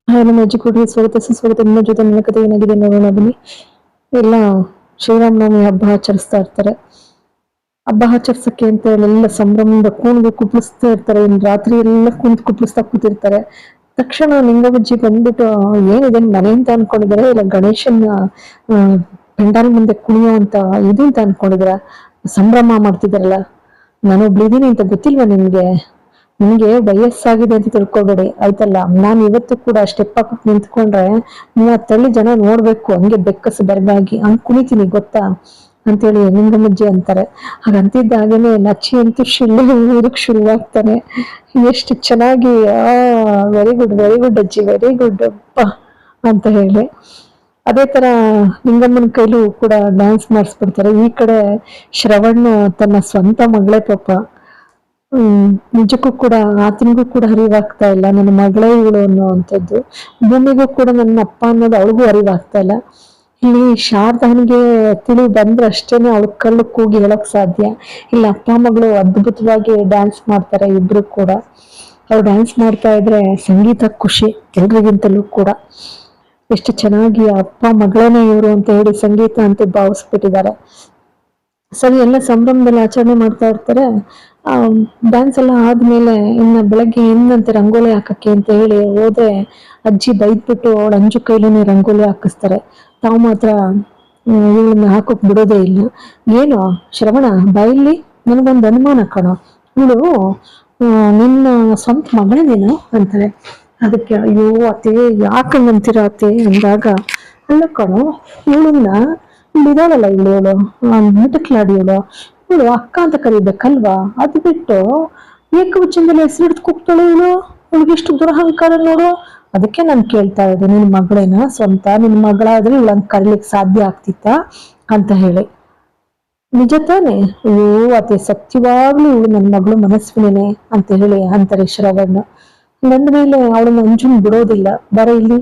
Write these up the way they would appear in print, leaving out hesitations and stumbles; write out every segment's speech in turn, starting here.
ನಮ್ಮ ಅಜ್ಜಿಗೂಡಿಗೆ ಸ್ವಾಗತ ಸುಸ್ವಾಗತ. ನಿಮ್ಮ ಜೊತೆ ನನ್ನ ಕಥೆ ಏನಾಗಿದೆ ನೋಡೋಣ ಬನ್ನಿ. ಎಲ್ಲ ಶ್ರೀರಾಮನವಮಿ ಹಬ್ಬ ಆಚರಿಸ್ತಾ ಇರ್ತಾರೆ. ಹಬ್ಬ ಆಚರಿಸಕ್ಕೆ ಅಂತ ಹೇಳಿ ಎಲ್ಲ ಸಂಭ್ರಮದಿಂದ ಕೂಣಿಗೆ ಕುಪ್ಪಳಿಸ್ತಾ ಇರ್ತಾರೆ. ಇನ್ನು ರಾತ್ರಿ ಎಲ್ಲ ಕುಪ್ಪಳಿಸ್ತಾ ಕೂತಿರ್ತಾರೆ. ತಕ್ಷಣ ನಿಂಗಬಜ್ಜಿ ಬಂದ್ಬಿಟ್ಟು ಏನಿದೆ ಮನೆ ಅಂತ ಅನ್ಕೊಂಡಿದ್ದಾರೆ, ಇಲ್ಲ ಗಣೇಶನ ಪೆಂಡಾಲ್ ಮುಂದೆ ಕುಣಿಯೋ ಅಂತ ಇದು ಅಂತ ಅನ್ಕೊಂಡಿದಾರ, ಸಂಭ್ರಮ ಮಾಡ್ತಿದಾರಲ್ಲ. ನಾನೊಬ್ಳಿದೀನಿ ಅಂತ ಗೊತ್ತಿಲ್ವಾ ನಿಮ್ಗೆ? ನಿಮ್ಗೆ ವಯಸ್ಸಾಗಿದೆ ಅಂತ ತಿಳ್ಕೊಬೇಡಿ ಆಯ್ತಲ್ಲ. ನಾನು ಇವತ್ತು ಕೂಡ ಸ್ಟೆಪ್ ಹಾಕಕ್ ನಿಂತ್ಕೊಂಡ್ರೆ 30 ಜನ ನೋಡ್ಬೇಕು, ಹಂಗೆ ಬೆಕ್ಕಸ್ ಬರ್ಗಾಗಿ ಹಂಗ್ ಕುಣಿತೀನಿ ಗೊತ್ತಾ ಅಂತೇಳಿ ನಿಂಗಮಜ್ಜಿ ಅಂತಾರೆ. ಹಾಗಂತಿದ್ದ ಹಾಗೇನೆ ನಚ್ಚಿ ಅಂತೂ ಊರಕ್ ಶುರುವಾಗ್ತಾನೆ. ಎಷ್ಟು ಚೆನ್ನಾಗಿ ವೆರಿ ಗುಡ್ ಅಜ್ಜಿ, ವೆರಿ ಗುಡ್ ಅಪ್ಪ ಅಂತ ಹೇಳಿ ಅದೇ ತರ ನಿಂಗಮ್ಮನ ಕೈಲೂ ಕೂಡ ಡ್ಯಾನ್ಸ್ ಮಾಡಿಸ್ಬಿಡ್ತಾರೆ. ಈ ಕಡೆ ಶ್ರವಣ್ ತನ್ನ ಸ್ವಂತ ಮಗಳೇ ಪಾಪ, ನಿಜಕ್ಕೂ ಕೂಡ ಆತನಿಗೂ ಕೂಡ ಅರಿವಾಗ್ತಾ ಇಲ್ಲ ನನ್ನ ಮಗಳೇ ಇವಳು ಅನ್ನುವಂಥದ್ದು. ಭೂಮಿಗೂ ಕೂಡ ನನ್ನ ಅಪ್ಪ ಅನ್ನೋದು ಅವಳಿಗೂ ಅರಿವಾಗ್ತಾ ಇಲ್ಲ. ಇಲ್ಲಿ ಶಾರದಾನಿಗೆ ತಿಳಿದು ಬಂದ್ರೆ ಅಷ್ಟೇನೆ ಅವಳ ಕಲ್ಲು ಕೂಗಿ ಹೇಳಕ್ ಸಾಧ್ಯ. ಇಲ್ಲಿ ಅಪ್ಪ ಮಗಳು ಅದ್ಭುತವಾಗಿ ಡ್ಯಾನ್ಸ್ ಮಾಡ್ತಾರೆ ಇಬ್ರು ಕೂಡ. ಅವ್ರು ಡ್ಯಾನ್ಸ್ ಮಾಡ್ತಾ ಇದ್ರೆ ಸಂಗೀತ ಖುಷಿ ಎಲ್ರಿಗಿಂತಲೂ ಕೂಡ. ಎಷ್ಟು ಚೆನ್ನಾಗಿ ಅಪ್ಪ ಮಗಳೇನೆ ಇವರು ಅಂತ ಹೇಳಿ ಸಂಗೀತ ಅಂತ ಭಾವಿಸ್ಬಿಟ್ಟಿದ್ದಾರೆ. ಸರಿ, ಎಲ್ಲ ಸಂಭ್ರಮದಲ್ಲಿ ಆಚರಣೆ ಮಾಡ್ತಾ ಇರ್ತಾರೆ. ಡ್ಯಾನ್ಸ್ ಎಲ್ಲ ಆದ್ಮೇಲೆ ಇನ್ನ ಬೆಳಗ್ಗೆ ಏನಂತೆ ರಂಗೋಲಿ ಹಾಕಕ್ಕೆ ಅಂತ ಹೇಳಿ ಹೋದ್ರೆ ಅಜ್ಜಿ ಬೈದ್ಬಿಟ್ಟು ಅವಳ ಅಂಜು ಕೈಲೇ ರಂಗೋಲಿ ಹಾಕಿಸ್ತಾರೆ. ತಾವು ಮಾತ್ರ ಇವಳನ್ನ ಹಾಕೋಕ್ ಬಿಡೋದೇ ಇಲ್ಲ. ಏನು ಶ್ರವಣ ಬಾಯಿಲಿ, ನನಗೊಂದು ಅನುಮಾನ ಕಣೋ, ಇವಳು ನಿನ್ನ ಸ್ವಂತ ಮಗಳೇನೇನು ಅಂತಾರೆ. ಅದಕ್ಕೆ ಅಯ್ಯೋ ಅತ್ತೆ ಯಾಕಂಗಂತೀರ ಅತ್ತೆ ಅಂದಾಗ, ಅಲ್ಲ ಕಣೋ ಇವಳನ್ನ ಇದಾಳಲ್ಲ ಇವಳು ಮಿಟಕ್ಲಾಡಿ ಇವಳು ಅಕ್ಕ ಅಂತ ಕರಿಬೇಕಲ್ವಾ? ಅದು ಬಿಟ್ಟು ಏಕವಚನದಲ್ಲಿ ಹೆಸರಿಡ್ದು ಕೂಗ್ತಾಳೆ ಇವಳು. ಇವಳಿಗೆ ಎಷ್ಟು ದುರಹಂಕಾರ ನೋಡು. ಅದಕ್ಕೆ ನಾನು ಕೇಳ್ತಾ ಇದ್ದೆ, ನಿನ್ ಮಗಳೇನ ಸ್ವಂತ? ನಿನ್ ಮಗಳಾದ್ರೆ ಇವಳಂಗ್ ಕರೀಲಿಕ್ಕೆ ಸಾಧ್ಯ ಆಗ್ತಿತ್ತ ಅಂತ ಹೇಳಿ. ನಿಜ ತಾನೆ? ಅಯ್ಯೋ ಅತ್ತೆ ಸತ್ಯವಾಗ್ಲೂ ಇವಳು ನನ್ನ ಮಗಳು ಮನಸ್ವಿನೇನೆ ಅಂತ ಹೇಳಿ ಅಂತಾರೆ ಶ್ರವಣ್. ಬಂದ ಮೇಲೆ ಅವಳನ್ನ ಅಂಜುನ್ ಬಿಡೋದಿಲ್ಲ. ಬರ ಇಲ್ಲಿ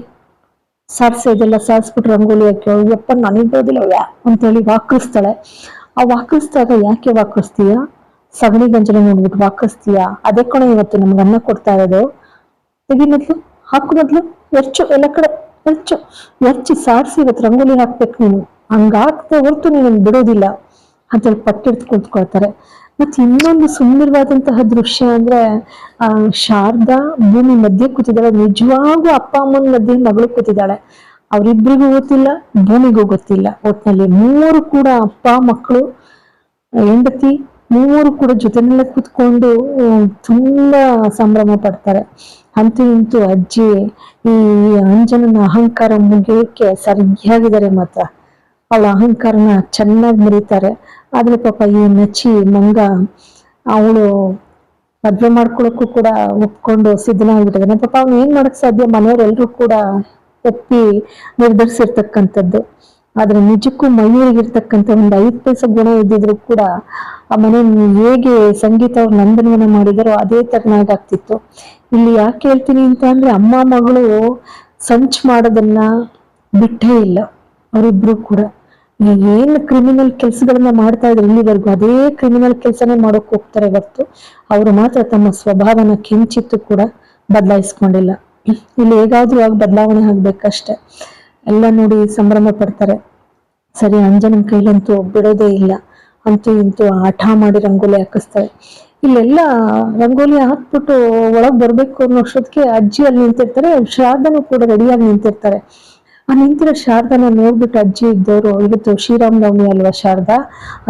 ಸಾರ್ಸೋದೆಲ್ಲ ಸಾರ್ಸ್ಬಿಟ್ಟು ರಂಗೋಲಿ ಹಾಕಿ ಯಪ್ಪ ನನಗ್ ಬರೋದಿಲ್ಲ ಅಂತ ಹೇಳಿ ವಾಕರಿಸ್ತಾಳೆ. ಆ ವಾಕರಿಸಿದಾಗ ಯಾಕೆ ವಾಕರಿಸ್ತೀಯ? ಸಗಣಿ ಗಂಜಲ ನೋಡ್ಬಿಟ್ಟು ವಾಕರಿಸ್ತೀಯ? ಅದೇ ಕಣ ಇವತ್ತು ನಮ್ಗೆ ಅನ್ನ ಕೊಡ್ತಾ ಇರೋದು. ತೆಗಿ ಮೊದ್ಲು, ಹಾಕು ಮೊದ್ಲು, ಎರ್ಚು ಎಲ್ಲ ಕಡೆ ಎರ್ಚಿ ಸಾರಿಸಿ ಇವತ್ತು ರಂಗೋಲಿ ಹಾಕ್ಬೇಕು ನೀನು. ಹಂಗಾಗ್ತಾ ಹೊರ್ತು ನೀನು ಬಿಡೋದಿಲ್ಲ ಅಂತೇಳಿ ಪಟ್ಟಿಡ್ದು ಕೂತ್ಕೊಳ್ತಾರೆ. ಮತ್ತೆ ಇನ್ನೊಂದು ಸುಂದರವಾದಂತಹ ದೃಶ್ಯ ಅಂದ್ರೆ ಶಾರದಾ ಭೂಮಿ ಮಧ್ಯೆ ಕೂತಿದ್ದಾಳೆ. ನಿಜವಾಗೂ ಅಪ್ಪ ಅಮ್ಮನ ಮಧ್ಯೆ ಮಗಳು ಕೂತಿದ್ದಾಳೆ. ಅವರಿಬ್ಬರಿಗೂ ಗೊತ್ತಿಲ್ಲ, ಭೂಮಿಗೂ ಗೊತ್ತಿಲ್ಲ. ಒಟ್ನಲ್ಲಿ ಮೂವರು ಕೂಡ ಅಪ್ಪ ಮಕ್ಕಳು ಹೆಂಡತಿ ಮೂವರು ಕೂಡ ಜೊತೆನಲ್ಲೇ ಕೂತ್ಕೊಂಡು ತುಂಬಾ ಸಂಭ್ರಮ ಪಡ್ತಾರೆ. ಅಂತೂ ಇಂತೂ ಅಜ್ಜಿ ಈ ಅಂಜನನ ಅಹಂಕಾರ ಮುಗಿಯಕ್ಕೆ ಸರಿಯಾಗಿದ್ದಾರೆ. ಮಾತ್ರ ಅವಳ ಅಹಂಕಾರನ ಚೆನ್ನಾಗಿ ಮುರಿತಾರೆ. ಆದ್ರೆ ಪಾಪ ಈ ನಚ್ಚಿ ಮಂಗ ಅವಳು ಮದ್ವೆ ಮಾಡ್ಕೊಳಕ್ಕೂ ಕೂಡ ಒಪ್ಕೊಂಡು ಸಿದ್ಧನಾಗ್ಬಿಟ್ಟಿದ್ದಾನೆ. ಪಾಪ ಅವ್ನು ಏನ್ ಮಾಡಕ್ ಸಾಧ್ಯ? ಮನೆಯವರೆಲ್ಲರೂ ಕೂಡ ಒಪ್ಪಿ ನಿರ್ಧರಿಸಿರ್ತಕ್ಕಂಥದ್ದು. ಆದ್ರೆ ನಿಜಕ್ಕೂ ಮಯೂರಿಗಿರ್ತಕ್ಕಂಥ ಒಂದು 5 ಪೈಸೆ ಗುಣ ಇದ್ದಿದ್ರು ಕೂಡ ಆ ಮನೆ ಹೇಗೆ ಸಂಗೀತ ಅವ್ರು ನಂದನವನ ಮಾಡಿದಾರೋ ಅದೇ ತರನಾಗಾಗ್ತಿತ್ತು. ಇಲ್ಲಿ ಯಾಕೆ ಹೇಳ್ತೀನಿ ಅಂತ ಅಂದ್ರೆ, ಅಮ್ಮ ಮಗಳು ಸಂಚ್ ಮಾಡೋದನ್ನ ಬಿಟ್ಟೇ ಇಲ್ಲ ಅವರಿಬ್ರು ಕೂಡ. ಏನ್ ಕ್ರಿಮಿನಲ್ ಕೆಲ್ಸಗಳನ್ನ ಮಾಡ್ತಾ ಇದ್ರು ಇಲ್ಲಿವರೆಗೂ ಅದೇ ಕ್ರಿಮಿನಲ್ ಕೆಲ್ಸನೇ ಮಾಡೋಕ್ ಹೋಗ್ತಾರೆ ಹೊರ್ತು ಅವರು ಮಾತ್ರ ತಮ್ಮ ಸ್ವಭಾವನ ಕಿಂಚಿತ್ತು ಕೂಡ ಬದಲಾಯಿಸ್ಕೊಂಡಿಲ್ಲ. ಇಲ್ಲಿ ಹೇಗಾದ್ರೂ ಆಗ ಬದಲಾವಣೆ ಆಗ್ಬೇಕಷ್ಟೆ. ಎಲ್ಲ ನೋಡಿ ಸಂಭ್ರಮ ಪಡ್ತಾರೆ. ಸರಿ, ಅಂಜನನ್ ಕೈಲಂತೂ ಬಿಡೋದೇ ಇಲ್ಲ. ಅಂತೂ ಇಂತೂ ಆಟ ಮಾಡಿ ರಂಗೋಲಿ ಹಾಕಿಸ್ತಾರೆ. ಇಲ್ಲೆಲ್ಲ ರಂಗೋಲಿ ಹಾಕ್ಬಿಟ್ಟು ಒಳಗ್ ಬರ್ಬೇಕು ಅನ್ನೋ ಅಷ್ಟೊತ್ತಿಗೆ ಅಜ್ಜಿ ಅಲ್ಲಿ ನಿಂತಿರ್ತಾರೆ. ಶಾರದನು ಕೂಡ ರೆಡಿಯಾಗಿ ನಿಂತಿರ್ತಾರೆ. ಆ ನಿಂತಿರೋ ಶಾರದನ ನೋಡ್ಬಿಟ್ಟು ಅಜ್ಜಿ ಇದ್ದವರು, ಇವತ್ತು ಶ್ರೀರಾಮನವಮಿ ಅಲ್ವಾ ಶಾರದಾ,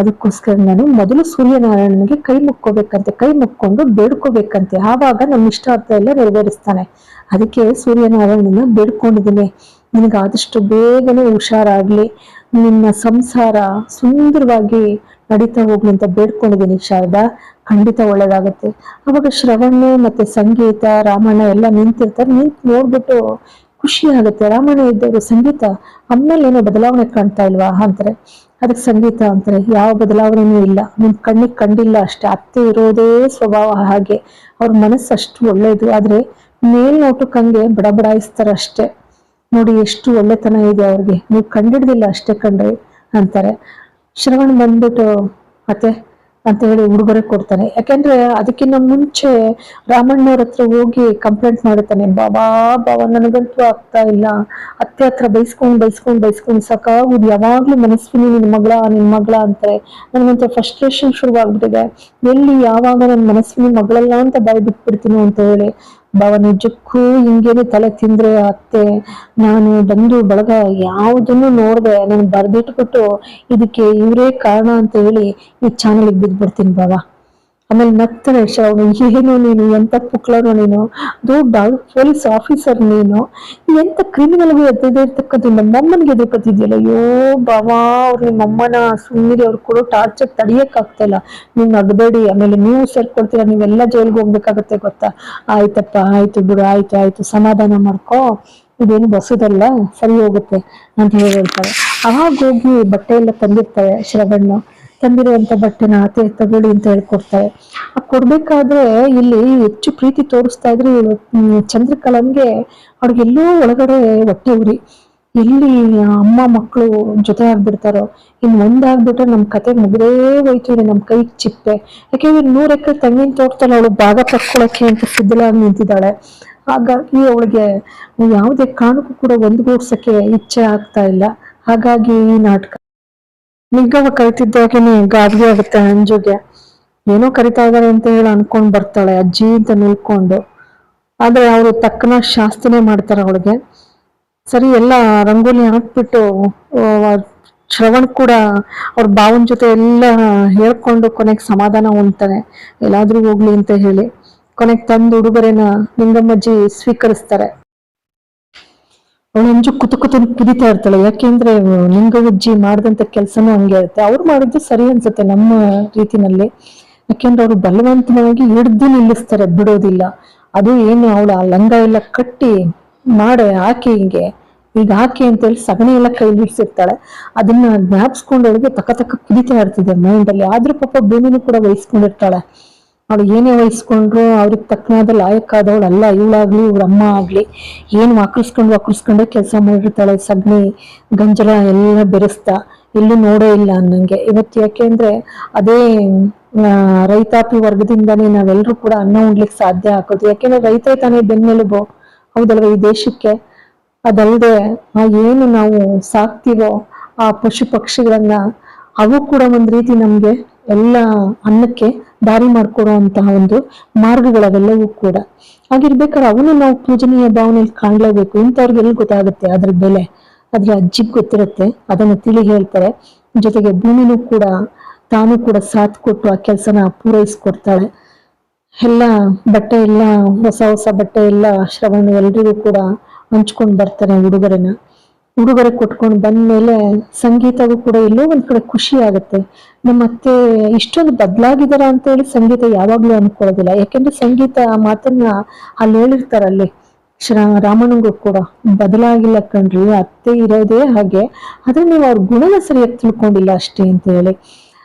ಅದಕ್ಕೋಸ್ಕರ ನಾನು ಮೊದಲು ಸೂರ್ಯನಾರಾಯಣನಿಗೆ ಕೈ ಮುಕ್ಕೋಬೇಕಂತೆ, ಕೈ ಮುಕ್ಕೊಂಡು ಬೇಡ್ಕೋಬೇಕಂತೆ, ಆವಾಗ ನಮ್ಮ ಇಷ್ಟಾರ್ಥ ಎಲ್ಲ ನೆರವೇರಿಸ್ತಾನೆ. ಅದಕ್ಕೆ ಸೂರ್ಯನಾರಾಯಣನ ಬೇಡ್ಕೊಂಡಿದ್ದೀನಿ, ನಿನಗೆ ಆದಷ್ಟು ಬೇಗನೆ ಹುಷಾರಾಗ್ಲಿ, ನಿನ್ನ ಸಂಸಾರ ಸುಂದರವಾಗಿ ನಡೀತಾ ಹೋಗ್ಲಿ ಅಂತ ಬೇಡ್ಕೊಂಡಿದ್ದೀನಿ ಶಾರದಾ, ಖಂಡಿತ ಒಳ್ಳೇದಾಗತ್ತೆ. ಅವಾಗ ಶ್ರವಣ ಮತ್ತೆ ಸಂಗೀತ ರಾಮಣ್ಣ ಎಲ್ಲ ನಿಂತಿರ್ತಾರೆ. ನೋಡ್ಬಿಟ್ಟು ಖುಷಿ ಆಗುತ್ತೆ. ರಾಮಣ್ಣ ಇದ್ದವರು ಸಂಗೀತ ಆಮೇಲೆ ಏನೋ ಬದಲಾವಣೆ ಕಾಣ್ತಾ ಇಲ್ವಾ ಅಂತಾರೆ. ಅದಕ್ಕೆ ಸಂಗೀತ ಅಂತಾರೆ, ಯಾವ ಬದಲಾವಣೆನೂ ಇಲ್ಲ, ನಿಮ್ ಕಣ್ಣಿಗೆ ಕಂಡಿಲ್ಲ ಅಷ್ಟೇ. ಅತ್ತೆ ಇರೋದೇ ಸ್ವಭಾವ ಹಾಗೆ, ಅವ್ರ ಮನಸ್ಸು ಅಷ್ಟು ಒಳ್ಳೇದು. ಆದ್ರೆ ಮೇಲ್ನೋಟಕ್ಕೆ ಹಂಗೆ ಬಡಬಡಾಯಿಸ್ತಾರ ಅಷ್ಟೇ. ನೋಡಿ ಎಷ್ಟು ಒಳ್ಳೆತನ ಇದೆ ಅವ್ರಿಗೆ, ನೀವು ಕಂಡಿಡ್ದಿಲ್ಲ ಅಷ್ಟೇ ಕಣ್ರಿ ಅಂತಾರೆ. ಶ್ರವಣ್ ಬಂದ್ಬಿಟ್ಟು, ಅತ್ತೆ ಅಂತ ಹೇಳಿ ಉಡುಗೊರೆ ಕೊಡ್ತಾನೆ. ಯಾಕಂದ್ರೆ ಅದಕ್ಕಿಂತ ಮುಂಚೆ ರಾಮಣ್ಣವ್ರ ಹತ್ರ ಹೋಗಿ ಕಂಪ್ಲೇಂಟ್ ಮಾಡುತ್ತಾನೆ, ಬಾಬಾ ಬಾಬಾ ನನಗಂತೂ ಆಗ್ತಾ ಇಲ್ಲ, ಅತ್ತೆ ಹತ್ರ ಬೈಸ್ಕೊಂಡ್ ಸಾಕಾಗುದು, ಯಾವಾಗ್ಲೂ ಮನಸ್ವಿನಿ ನಿನ್ ಮಗಳ ಅಂತಾರೆ. ನನಗಂತೂ ಫ್ರಸ್ಟ್ರೇಷನ್ ಶುರು ಆಗ್ಬಿಟ್ಟಿದೆ, ಎಲ್ಲಿ ಯಾವಾಗ ನನ್ ಮನಸ್ವಿನಿ ಮಗಳಲ್ಲ ಅಂತ ಬಾಯ್ ಬಿಟ್ಬಿಡ್ತೀನಿ ಅಂತ ಹೇಳಿ. ಬಾವ ನಿಜಕ್ಕೂ ಹಿಂಗೇನೆ ತಲೆ ತಿಂದ್ರೆ ಅತ್ತೆ, ನಾನು ಬಂದು ಬಳಗ ಯಾವುದನ್ನು ನೋಡ್ದೆ ನಾನು ಬರ್ದಿಟ್ಬಿಟ್ಟು ಇದಕ್ಕೆ ಇವರೇ ಕಾರಣ ಅಂತ ಹೇಳಿ ಈ ಚಾನಲ್ಗೆ ಬಿದ್ದ್ಬಿಡ್ತೀನಿ ಬಾವ. ಆಮೇಲೆ ನಗ್ತಾನೆ ಶ್ರವಣ, ಏನು ನೀನು ಎಂತ ಪುಕ್ಲರು ನೀನು, ದೊಡ್ಡ ಪೊಲೀಸ್ ಆಫೀಸರ್ ನೀನು, ಎಂತ ಕ್ರಿಮಿನಲ್ಗೂ ಎದ್ದಿರ್ತಕ್ಕಂಥ ನಮ್ಮಮ್ಮನಿಗೆ ಎದುರ್ಕೊತಿದ್ಯಲ್ಲ, ಅಯ್ಯೋ ಬಾವಾ ಅವ್ರು ನಿಮ್ಮಮ್ಮನ ಸುಮ್ಮನೆ ಅವ್ರು ಕೊಡೋ ಟಾರ್ಚರ್ ತಡಿಯಕ್ ಆಗ್ತಾ ಇಲ್ಲ, ನೀವ್ ನಗಬೇಡಿ, ಆಮೇಲೆ ನೀವು ಸೇರ್ಕೊಳ್ತೀರಾ, ನೀವೆಲ್ಲ ಜೈಲ್ಗೆ ಹೋಗ್ಬೇಕಾಗತ್ತೆ ಗೊತ್ತಾ. ಆಯ್ತಪ್ಪ ಆಯ್ತು ಬಿಡು, ಆಯ್ತು ಸಮಾಧಾನ ಮಾಡ್ಕೋ, ಇದೇನು ಬಸದಲ್ಲ ಸರಿ ಹೋಗುತ್ತೆ ಅಂತ ಹೇಳ್ತಾರೆ. ಆವಾಗ ಹೋಗಿ ಬಟ್ಟೆ ಎಲ್ಲ ತಂದಿರ್ತಾರೆ ಶ್ರವಣ್ಣ, ತಂದಿರುವಂತ ಬಟ್ಟೆನ ಅತ್ತೆ ತಗೊಳ್ಳಿ ಅಂತ ಹೇಳ್ಕೊಡ್ತಾರೆ. ಆ ಕೊಡ್ಬೇಕಾದ್ರೆ ಇಲ್ಲಿ ಹೆಚ್ಚು ಪ್ರೀತಿ ತೋರಿಸ್ತಾ ಇದ್ರೆ ಚಂದ್ರಕಲನ್ಗೆ ಅವ್ರಿಗೆಲ್ಲೋ ಒಳಗಡೆ ಹೊಟ್ಟೆ ಉರಿ, ಎಲ್ಲಿ ಅಮ್ಮ ಮಕ್ಕಳು ಜೊತೆ ಆಗ್ಬಿಡ್ತಾರೋ, ಇನ್ ಒಂದಾಗ್ಬಿಟ್ರೆ ನಮ್ ಕತೆ ಮುಗ್ದೇ ಹೋಯ್ತು, ನಮ್ ಕೈ ಚಿಪ್ಪೆ. ಯಾಕೆಂದ್ರೆ 100 ಎಕರೆ ತೆಂಗಿನ ತೋಟದಲ್ಲಿ ಅವಳು ಭಾಗ ಪಡ್ಕೊಳಕ್ಕೆ ಅಂತ ಸಿದ್ಧಳಾಗಿ ನಿಂತಿದ್ದಾಳೆ. ಹಾಗಾಗಿ ಅವಳಿಗೆ ಯಾವುದೇ ಕಾರಣಕ್ಕೂ ಕೂಡ ಒಂದುಗೂಡ್ಸಕ್ಕೆ ಇಚ್ಛೆ ಆಗ್ತಾ ಇಲ್ಲ. ಹಾಗಾಗಿ ಈ ನಾಟಕ ನಿಗ್ಗವ ಕರಿತಿದ್ದಾಗೇನೆ ಗಾಬರಿ ಆಗುತ್ತೆ ಅಂಜುಗೆ, ಏನೋ ಕರಿತಾ ಇದಾರೆ ಅಂತ ಹೇಳಿ ಅನ್ಕೊಂಡ್ ಬರ್ತಾಳೆ ಅಜ್ಜಿ ಅಂತ ನಿಲ್ಕೊಂಡು. ಆದ್ರೆ ಅವರು ತಕ್ಕನ ಶಾಸ್ತಿನೇ ಮಾಡ್ತಾರೆ ಅವಳಿಗೆ. ಸರಿ ಎಲ್ಲ ರಂಗೋಲಿ ಹಾಕ್ಬಿಟ್ಟು ಶ್ರವಣ್ ಕೂಡ ಅವ್ರ ಬಾವನ್ ಜೊತೆ ಎಲ್ಲ ಹೇಳ್ಕೊಂಡು ಕೊನೆಗೆ ಸಮಾಧಾನ ಹೊಂದ್ತಾನೆ, ಎಲ್ಲಾದ್ರೂ ಹೋಗ್ಲಿ ಅಂತ ಹೇಳಿ. ಕೊನೆಗೆ ತಂದು ಉಡುಗೊರೆನ ನಿಂಗಮ್ಮಜ್ಜಿ ಸ್ವೀಕರಿಸ್ತಾರೆ. ಅವಳು ಅಂಜು ಕುತು ಕುದಿತಾ ಇರ್ತಾಳೆ, ಯಾಕೆಂದ್ರೆ ನಿಂಗವ್ವಜ್ಜಿ ಮಾಡಿದಂತ ಕೆಲ್ಸನೂ ಹಂಗೆ ಇರುತ್ತೆ. ಅವ್ರು ಮಾಡಿದ್ದು ಸರಿ ಅನ್ಸುತ್ತೆ ನಮ್ಮ ರೀತಿನಲ್ಲಿ, ಯಾಕೆಂದ್ರೆ ಅವ್ರು ಬಲವಂತವಾಗಿ ಹಿಡ್ದು ನಿಲ್ಲಿಸ್ತಾರೆ, ಬಿಡೋದಿಲ್ಲ. ಅದು ಏನು ಅವಳು ಆ ಲಂಗ ಎಲ್ಲ ಕಟ್ಟಿ ಮಾಡೆ ಹಾಕಿ ಈಗ ಹಾಕಿ ಅಂತ ಹೇಳಿ ಸಗಣಿ ಎಲ್ಲ ಕೈ ಬಿಡ್ಸಿರ್ತಾಳೆ. ಅದನ್ನ ಜ್ಞಾಪಿಸ್ಕೊಂಡು ಅವಳಿಗೆ ತಕ್ಕ ಕುದಿತಾ ಇರ್ತಿದೆ ಮೈಂಡ್ ಅಲ್ಲಿ. ಆದ್ರೂ ಪಾಪ ಭೂಮಿನೂ ಕೂಡ ವಹಿಸ್ಕೊಂಡಿರ್ತಾಳೆ. ಅವಳು ಏನೇ ವಹಿಸ್ಕೊಂಡ್ರು ಅವ್ರಿಗೆ ತಕ್ಕನಾದ ಲಾಯಕ್ಕಾದವಳು ಅಲ್ಲ ಇವಳಾಗ್ಲಿ ಇವ್ರ ಅಮ್ಮ ಆಗ್ಲಿ. ಏನು ವಾಕರ್ಸ್ಕೊಂಡೇ ಕೆಲಸ ಮಾಡಿರ್ತಾಳೆ, ಸಗಣಿ ಗಂಜಲ ಎಲ್ಲ ಬೆರೆಸ್ತಾ, ಎಲ್ಲೂ ನೋಡೇ ಇಲ್ಲ ಅನ್ನಂಗೆ. ಇವತ್ತು ಯಾಕೆಂದ್ರೆ ಅದೇ ರೈತಾಪಿ ವರ್ಗದಿಂದಾನೇ ನಾವೆಲ್ಲರೂ ಕೂಡ ಅನ್ನ ಉಣ್ಲಿಕ್ಕೆ ಸಾಧ್ಯ ಆಗೋದು. ಯಾಕೆಂದ್ರೆ ರೈತ ತಾನೇ ಬೆನ್ನೆಲುಬು, ಹೌದಲ್ವ ಈ ದೇಶಕ್ಕೆ. ಅದಲ್ಲದೆ ಏನು ನಾವು ಸಾಕ್ತಿವೋ ಆ ಪಶು ಪಕ್ಷಿಗಳನ್ನ, ಅವು ಕೂಡ ಒಂದ್ ರೀತಿ ನಮ್ಗೆ ಎಲ್ಲ ಅನ್ನಕ್ಕೆ ದಾರಿ ಮಾಡ್ಕೊಡುವಂತಹ ಒಂದು ಮಾರ್ಗಗಳವೆಲ್ಲವೂ ಕೂಡ. ಹಾಗಿರ್ಬೇಕಾದ್ರೆ ಅವನು ನಾವು ಪೂಜನೀಯ ಭಾವನೆಯಲ್ಲಿ ಕಾಣ್ಲೇಬೇಕು. ಇಂಥವ್ರಿಗೆ ಎಲ್ಲಿ ಗೊತ್ತಾಗುತ್ತೆ ಅದ್ರ ಬೆಲೆ, ಅದ್ರ ಅಜ್ಜಿಗ್ ಗೊತ್ತಿರುತ್ತೆ, ಅದನ್ನ ತಿಳಿ ಹೇಳ್ತಾರೆ. ಜೊತೆಗೆ ಭೂಮಿನೂ ಕೂಡ ತಾನು ಕೂಡ ಸಾಥ್ ಕೊಟ್ಟು ಆ ಕೆಲ್ಸನ ಪೂರೈಸ್ಕೊಡ್ತಾಳೆ. ಎಲ್ಲ ಬಟ್ಟೆ ಎಲ್ಲ ಹೊಸ ಬಟ್ಟೆ ಎಲ್ಲ ಶ್ರವಣ ಎಲ್ರಿಗೂ ಕೂಡ ಹಂಚ್ಕೊಂಡ್ ಬರ್ತಾನೆ ಉಡುಗೊರೆ ಕೊಟ್ಕೊಂಡು ಬಂದ್ಮೇಲೆ ಸಂಗೀತಗೂ ಕೂಡ ಎಲ್ಲೋ ಒಂದ್ ಕಡೆ ಖುಷಿ ಆಗುತ್ತೆ. ನಮ್ಮ ಅತ್ತೆ ಇಷ್ಟೊಂದು ಬದಲಾಗಿದಾರ ಅಂತ ಹೇಳಿ ಸಂಗೀತ ಯಾವಾಗ್ಲೂ ಅನ್ಕೊಳ್ಳೋದಿಲ್ಲ. ಯಾಕೆಂದ್ರೆ ಸಂಗೀತ ಆ ಮಾತನ್ನ ಅಲ್ಲಿ ಹೇಳಿರ್ತಾರಲ್ಲಿ ರಾಮಣ್ಣಂಗೂ ಕೂಡ, ಬದಲಾಗಿಲ್ಲ ಕಣ್ರಿ, ಅತ್ತೆ ಇರೋದೇ ಹಾಗೆ, ಆದ್ರೆ ನೀವು ಅವ್ರ ಗುಣನ ಸರಿಯಾಗಿ ತಿಳ್ಕೊಂಡಿಲ್ಲ ಅಷ್ಟೇ ಅಂತ ಹೇಳಿ.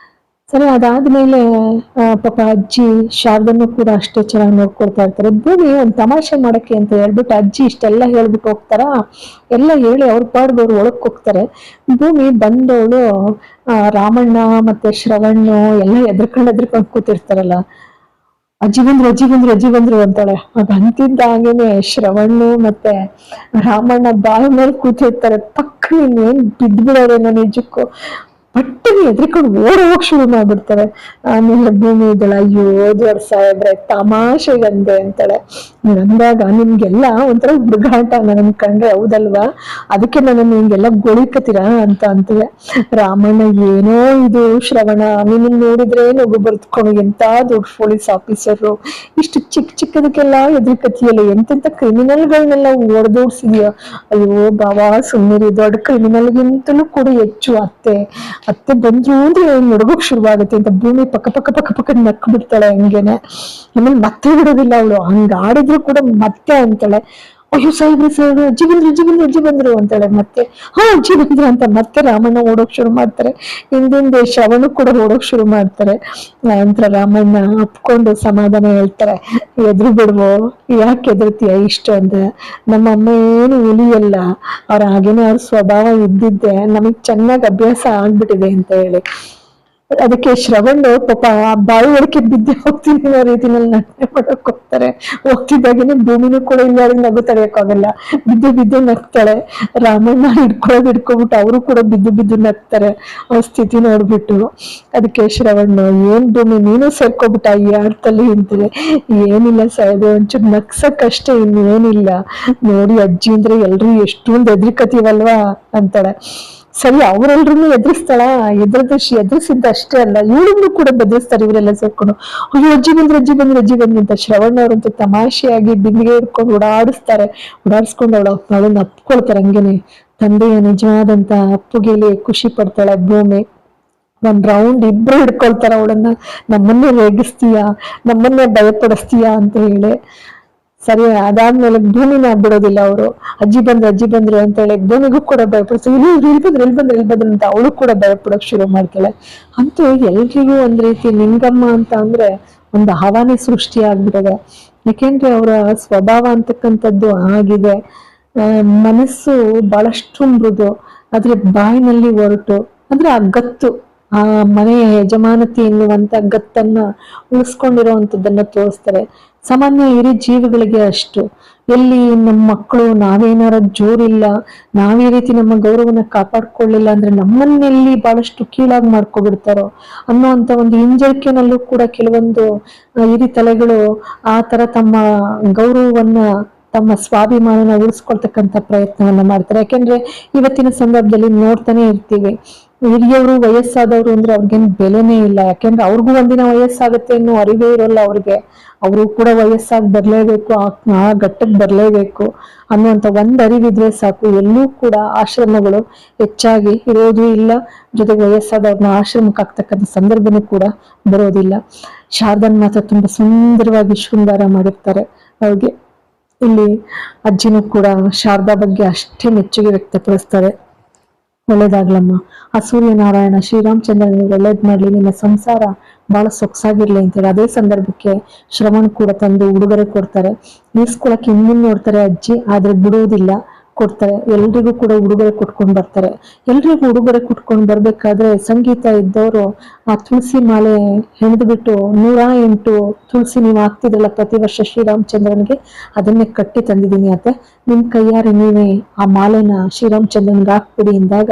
ಸರಿ ಅದಾದ್ಮೇಲೆ ಪಾಪ ಅಜ್ಜಿ ಶಾರದನ್ನು ಕೂಡ ಅಷ್ಟೇ ಚೆನ್ನಾಗಿ ನೋಡ್ಕೊಳ್ತಾ ಇರ್ತಾರೆ. ಭೂಮಿ ಒಂದ್ ತಮಾಷೆ ಮಾಡಕ್ಕೆ ಅಂತ ಹೇಳ್ಬಿಟ್ಟು ಅಜ್ಜಿ ಇಷ್ಟೆಲ್ಲ ಹೇಳ್ಬಿಟ್ಟು ಹೋಗ್ತಾರ, ಎಲ್ಲ ಹೇಳಿ ಅವ್ರ ಪಾಡ್ಗೆ ಅವ್ರು ಒಳಕ್ ಹೋಗ್ತಾರೆ. ಭೂಮಿ ಬಂದವಳು ರಾಮಣ್ಣ ಮತ್ತೆ ಶ್ರವಣ್ಣು ಎಲ್ಲ ಎದ್ರಕೊಂಡ್ ಕೂತಿರ್ತಾರಲ್ಲ, ಅಜ್ಜಿ ಬಂದ್ರು ಅಂತಾಳೆ. ಆಗ ಅಂತಿದ್ದ ಹಾಗೇನೆ ಶ್ರವಣ್ಣು ಮತ್ತೆ ರಾಮಣ್ಣ ಬಾಯಿ ಮೇಲೆ ಕೂತಿರ್ತಾರೆ. ಪಕ್ಕ ಏನ್ ಬಿದ್ಬಿಡೋರೇನೋ ನಿಜಕ್ಕೂ, ಪಟ್ಟಿಗೆ ಎದ್ರಿಕೊಂಡು ಓಡೋಕ್ ಶುರು ಮಾಡ್ಬಿಡ್ತಾರೆ. ಆಮೇಲೆ ಭೂಮಿ ಇದಳ, ಅಯ್ಯೋ ದೇವ್ರ ಸಾಹೇಬ್ರೆ ತಮಾಷೆಗಂದೆ ಅಂತಾಳೆ. ಅಂದಾಗ ನಿಮ್ಗೆಲ್ಲ ಒಂಥರ ಹುಡುಗಾಟ ನನ್ ಕಂಡ್ರೆ, ಹೌದಲ್ವಾ, ಅದಕ್ಕೆ ನನ್ನನ್ನು ಹಿಂಗೆಲ್ಲ ಗೊಳಿಕತೀರಾ ಅಂತ ಅಂತಿದೆ. ರಾಮಣ್ಣ ಏನೋ ಇದು ಶ್ರವಣ, ನಿನ್ನ ನೋಡಿದ್ರೆ ನಗು ಬರ್ತ್ಕೊಂಡು, ಎಂತ ದೊಡ್ಡ ಪೊಲೀಸ್ ಆಫೀಸರು, ಇಷ್ಟು ಚಿಕ್ಕದಕ್ಕೆಲ್ಲ ಎದ್ರಿಕತಿಯಲ್ಲ, ಎಂತೆಂತ ಕ್ರಿಮಿನಲ್ಗಳನ್ನೆಲ್ಲ ಹೊಡೆದೋಡ್ಸಿದ್ಯಾ. ಅಯ್ಯೋ ಬಾವಾ ಸುಮ್ಮನಿರಿ, ದೊಡ್ಡ ಕ್ರಿಮಿನಲ್ಗಿಂತಲೂ ಕೂಡ ಹೆಚ್ಚು ಅತ್ತೆ ಬಂದ್ರು ಅಂದ್ರೆ ನಡ್ಗೋಕ್ ಶುರುವಾಗುತ್ತೆ ಅಂತ ಭೂಮಿ ಪಕ್ಕ ನಕ್ಕು ಬಿಡ್ತಾಳೆ ಹಂಗೇನೆ. ಆಮೇಲೆ ಮತ್ತೆ ಬಿಡೋದಿಲ್ಲ ಅವಳು, ಹಂಗ ಆಡಿದ್ರು ಕೂಡ ಮತ್ತೆ ಅಂತಾಳೆ, ಅಯ್ಯೋ ಸಾಹೇಬ್ರು ಅಜ್ಜಿ ಬಂದ್ರು ಅಂತಾಳೆ. ಮತ್ತೆ ಅಜ್ಜಿ ಬಂದ್ರು ಅಂತ ಮತ್ತೆ ರಾಮಣ್ಣ ಓಡೋಕ್ ಶುರು ಮಾಡ್ತಾರೆ. ಹಿಂದಿಂದೆ ಶ್ರವಣ ಕೂಡ ಓಡೋಕ್ ಶುರು ಮಾಡ್ತಾರೆ. ನಂತರ ರಾಮಣ್ಣ ಅಪ್ಕೊಂಡು ಸಮಾಧಾನ ಹೇಳ್ತಾರೆ, ಎದ್ರು ಬಿಡ್ವೋ, ಯಾಕೆ ಎದುರ್ತೀಯ ಇಷ್ಟು ಅಂತ, ನಮ್ಮ ಅಮ್ಮ ಏನು ಉಳಿಯಲ್ಲ, ಅವ್ರ ಹಾಗೇನೆ ಅವ್ರ ಸ್ವಭಾವ ಇದ್ದಿದ್ದೆ ನಮಗ್ ಚೆನ್ನಾಗಿ ಅಭ್ಯಾಸ ಆಗ್ಬಿಟ್ಟಿದೆ ಅಂತ ಹೇಳಿ. ಅದಕ್ಕೆ ಶ್ರವಣ್ ಪಾಪ ಆ ಬಾಯಿ ಒಳಕ್ಕೆ ಬಿದ್ದೆ ಹೋಗ್ತೀನಿ ಅನ್ನೋ ರೀತಿನಲ್ಲಿ ನಟನೆ ಮಾಡಕ್ ಹೋಗ್ತಾರೆ. ಹೋಗ್ತಿದ್ದಾಗೇನೆ ಭೂಮಿನೂ ಕೂಡ ಇಲ್ಲ ನಗು ತಡೆಯಕ್ಕಾಗಲ್ಲ, ಬಿದ್ದು ಬಿದ್ದು ನಗ್ತಾಳೆ. ರಾಮಣ್ಣ ಹಿಡ್ಕೊಬಿಟ್ಟು ಅವರು ಕೂಡ ಬಿದ್ದು ಬಿದ್ದು ನಗ್ತಾರೆ ಅವ್ರ ಸ್ಥಿತಿ ನೋಡ್ಬಿಟ್ಟು. ಅದಕ್ಕೆ ಶ್ರವಣ್, ಏನ್ ಭೂಮಿ ನೀನು ಸೇರ್ಕೊಬಿಟ್ಟ ಈ ಆಡ್ತಲ್ಲಿ ಅಂತಾರೆ. ಏನಿಲ್ಲ ಸಾಹೇಬ್, ಒಂಚೂರು ನಗ್ಸಕ್ಕಷ್ಟೇ, ಇನ್ನೇನಿಲ್ಲ. ನೋಡಿ ಅಜ್ಜಿ ಅಂದ್ರೆ ಎಲ್ರು ಎಷ್ಟೊಂದು ಎದ್ರಿಕತೀವಲ್ವಾ ಅಂತಾಳೆ. ಸರಿ, ಅವ್ರೆಲ್ರೂ ಎದುರಿಸ್ತಾಳ, ಎದುರಿಸಿದ್ದ ಅಷ್ಟೇ ಅಲ್ಲ, ಇವಳನ್ನು ಕೂಡ ಬೆದರಿಸ್ತಾರೆ ಇವರೆಲ್ಲ ಸೇರ್ಕೊಂಡು. ಅಯ್ಯೋ ಅಜ್ಜಿ ಬಂದ್ರು ಅಜ್ಜಿ ಬಂದ್ರು ಅಜ್ಜಿ ಬಂದ್ರು ಅಂತ ಶ್ರವಣ್ ಅವ್ರಂತೂ ತಮಾಷೆಯಾಗಿ ಬಿಂದಿಗೆ ಹಿಡ್ಕೊಂಡು ಓಡಾಡಿಸ್ಕೊಂಡು ಅವಳನ್ನ ಅಪ್ಕೊಳ್ತಾರೆ. ಹಂಗೇನೆ ತಂದೆಯ ನಿಜವಾದಂತ ಅಪ್ಪುಗೆಲಿ ಖುಷಿ ಪಡ್ತಾಳೆ ಭೂಮಿ. ಒಂದ್ ರೌಂಡ್ ಇಬ್ರು ಹಿಡ್ಕೊಳ್ತಾರ ಅವಳನ್ನ. ನಮ್ಮನ್ನೇ ರೇಗಿಸ್ತೀಯಾ, ನಮ್ಮನ್ನೇ ಭಯಪಡಿಸ್ತೀಯಾ ಅಂತ ಹೇಳಿ. ಸರಿ, ಅದಾದ್ಮೇಲೆ ಭೂಮಿನ ಬಿಡೋದಿಲ್ಲ ಅವರು. ಅಜ್ಜಿ ಬಂದ್ರು ಅಂತ ಹೇಳಿ ಭೂಮಿಗೂ ಕೂಡ ಭಯಪಡಿಸ್ತಾರೆ. ಇಲ್ಲಿ ಬಂದ್ರು ಅಂತ ಅವಳು ಕೂಡ ಭಯಪಡೋಕ್ ಶುರು ಮಾಡ್ತಾಳೆ. ಅಂತೂ ಎಲ್ರಿಗೂ ಒಂದ್ ರೀತಿ ನಿಂಗಮ್ಮ ಅಂತ ಅಂದ್ರೆ ಒಂದು ಹವಾನೆ ಸೃಷ್ಟಿ ಆಗ್ಬಿಡದೆ. ಯಾಕೆಂದ್ರೆ ಅವರ ಸ್ವಭಾವ ಅಂತಕ್ಕಂಥದ್ದು ಆಗಿದೆ. ಮನಸ್ಸು ಬಹಳಷ್ಟು ಮೃದು, ಆದ್ರೆ ಬಾಯಿನಲ್ಲಿ ಹೊರಟು, ಅಂದ್ರೆ ಆ ಗತ್ತು, ಆ ಮನೆಯ ಯಜಮಾನತಿ ಎನ್ನುವಂತ ಗತ್ತನ್ನ ಉಳಿಸ್ಕೊಂಡಿರೋವಂಥದ್ದನ್ನ ತೋರಿಸ್ತಾರೆ. ಸಾಮಾನ್ಯ ಹಿರಿ ಜೀವಿಗಳಿಗೆ ಅಷ್ಟು. ಎಲ್ಲಿ ನಮ್ಮ ಮಕ್ಕಳು ನಾವೇನಾರ ಜೋರಿಲ್ಲ, ನಾವೇ ರೀತಿ ನಮ್ಮ ಗೌರವನ ಕಾಪಾಡ್ಕೊಳ್ಳಿಲ್ಲ ಅಂದ್ರೆ ನಮ್ಮನ್ನೆಲ್ಲಿ ಬಹಳಷ್ಟು ಕೀಳಾಗಿ ಮಾಡ್ಕೊಬಿಡ್ತಾರೋ ಅನ್ನೋಂಥ ಒಂದು ಹಿಂಜರಿಕೆನಲ್ಲೂ ಕೂಡ ಕೆಲವೊಂದು ಹಿರಿ ತಲೆಗಳು ಆ ತರ ತಮ್ಮ ಗೌರವವನ್ನ, ತಮ್ಮ ಸ್ವಾಭಿಮಾನನ ಉಳಿಸ್ಕೊಳ್ತಕ್ಕಂಥ ಪ್ರಯತ್ನವನ್ನ ಮಾಡ್ತಾರೆ. ಯಾಕೆಂದ್ರೆ ಇವತ್ತಿನ ಸಂದರ್ಭದಲ್ಲಿ ನೋಡ್ತಾನೆ ಇರ್ತೀವಿ, ಹಿರಿಯವರು ವಯಸ್ಸಾದವರು ಅಂದ್ರೆ ಅವ್ರಿಗೇನು ಬೆಲೆನೇ ಇಲ್ಲ. ಯಾಕೆಂದ್ರೆ ಅವ್ರಿಗೂ ಒಂದಿನ ವಯಸ್ಸಾಗುತ್ತೆ ಅನ್ನೋ ಅರಿವೇ ಇರೋಲ್ಲ ಅವ್ರಿಗೆ. ಅವರು ಕೂಡ ವಯಸ್ಸಾಗಿ ಬರ್ಲೇಬೇಕು, ಆ ಘಟ್ಟಕ್ಕೆ ಬರ್ಲೇಬೇಕು ಅನ್ನುವಂಥ ಒಂದ್ ಅರಿವಿದ್ರೆ ಸಾಕು. ಎಲ್ಲೂ ಕೂಡ ಆಶ್ರಮಗಳು ಹೆಚ್ಚಾಗಿ ಇರೋದು ಇಲ್ಲ, ಜೊತೆಗೆ ವಯಸ್ಸಾದವ್ರನ್ನ ಆಶ್ರಮಕ್ಕೆ ಹಾಕ್ತಕ್ಕಂಥ ಸಂದರ್ಭನೂ ಕೂಡ ಬರೋದಿಲ್ಲ. ಶಾರದನ್ ಮಾತ್ರ ತುಂಬಾ ಸುಂದರವಾಗಿ ಶೃಂಗಾರ ಮಾಡಿರ್ತಾರೆ ಅವ್ರಿಗೆ. ಇಲ್ಲಿ ಅಜ್ಜಿನೂ ಕೂಡ ಶಾರದಾ ಬಗ್ಗೆ ಅಷ್ಟೇ ಮೆಚ್ಚುಗೆ ವ್ಯಕ್ತಪಡಿಸ್ತಾರೆ. ಒಳ್ಳೇದಾಗ್ಲಮ್ಮ, ಆ ಸೂರ್ಯನಾರಾಯಣ ಶ್ರೀರಾಮಚಂದ್ರನಿಗೆ ಒಳ್ಳೇದ್ ಮಾಡ್ಲಿ, ನಿನ್ನ ಸಂಸಾರ ಬಹಳ ಸೊಗಸಾಗಿರ್ಲಿ ಅಂತೇಳಿ ಅದೇ ಸಂದರ್ಭಕ್ಕೆ ಶ್ರವಣ್ ಕೂಡ ತಂದು ಉಡುಗೊರೆ ಕೊಡ್ತಾರೆ. ಈಸ್ಕೊಳಕ್ಕೆ ಹಿಂದಿನ ನೋಡ್ತಾರೆ ಅಜ್ಜಿ, ಆದ್ರೆ ಬಿಡುವುದಿಲ್ಲ, ಕೊಡ್ತಾರೆ. ಎಲ್ರಿಗೂ ಕೂಡ ಉಡುಗೊರೆ ಕೊಟ್ಕೊಂಡ್ ಬರ್ತಾರೆ. ಎಲ್ರಿಗೂ ಉಡುಗೊರೆ ಕೊಟ್ಕೊಂಡ್ ಬರ್ಬೇಕಾದ್ರೆ ಸಂಗೀತ ಇದ್ದವರು ಆ ತುಳಸಿ ಮಾಲೆ ಹೆಣೆದು ಬಿಟ್ಟು 108 ತುಳಸಿ ನೀವು ಹಾಕ್ತಿದ್ರಲ್ಲ ಪ್ರತಿ ವರ್ಷ ಶ್ರೀರಾಮಚಂದ್ರನಿಗೆ, ಅದನ್ನೇ ಕಟ್ಟಿ ತಂದಿದ್ದೀನಿ ಅತ್ತೆ, ನಿಮ್ ಕೈಯಾರೆ ನೀವೇ ಆ ಮಾಲೆನ ಶ್ರೀರಾಮಚಂದ್ರನ್ಗೆ ಹಾಕ್ಬಿಡಿ ಎಂದಾಗ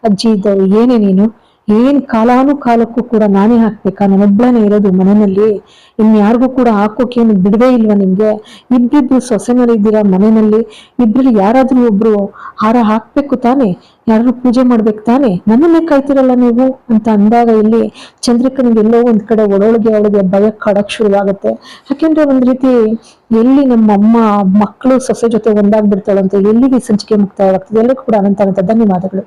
ಅಜ್ಜಿ ಇದ್ದವರು, ಏನೇ ನೀನು, ಏನ್ ಕಾಲಾನುಕಾಲಕ್ಕೂ ಕೂಡ ನಾನೇ ಹಾಕ್ಬೇಕಾ, ನಾನೊಬ್ಳನೇ ಇರೋದು ಮನೆಯಲ್ಲಿ, ಇನ್ಯಾರಿಗೂ ಕೂಡ ಹಾಕೋಕೇನು ಬಿಡವೇ ಇಲ್ವಾ ನಿಮ್ಗೆ? ಇಬ್ಬಿಬ್ರು ಸೊಸೆನರಿದ್ದೀರಾ ಮನೆಯಲ್ಲಿ, ಇಬ್ರಲ್ಲಿ ಯಾರಾದ್ರೂ ಒಬ್ರು ಹಾರ ಹಾಕ್ಬೇಕು ತಾನೆ, ಯಾರು ಪೂಜೆ ಮಾಡ್ಬೇಕು ತಾನೆ, ನನ್ನನ್ನೇ ಕಾಯ್ತಿರಲ್ಲ ನೀವು ಅಂತ ಅಂದಾಗ ಇಲ್ಲಿ ಚಂದ್ರಿಕನಿಗೆ ಎಲ್ಲೋ ಒಂದ್ ಕಡೆ ಅವಳಿಗೆ ಭಯ ಕಾಡಕ್ ಶುರುವಾಗುತ್ತೆ. ಯಾಕೆಂದ್ರೆ ಒಂದ್ ರೀತಿ ಎಲ್ಲಿ ನಮ್ಮ ಅಮ್ಮ ಮಕ್ಕಳು ಸೊಸೆ ಜೊತೆ ಒಂದಾಗ್ಬಿಡ್ತಾಳಂತ ಎಲ್ಲಿಗೆ ಸಂಚಿಕೆ ಮುಕ್ತಾಯವಾಗ್ತದೆ. ಎಲ್ಲರಿಗೂ ಕೂಡ ಅನಂತ ಧನ್ಯವಾದಗಳು.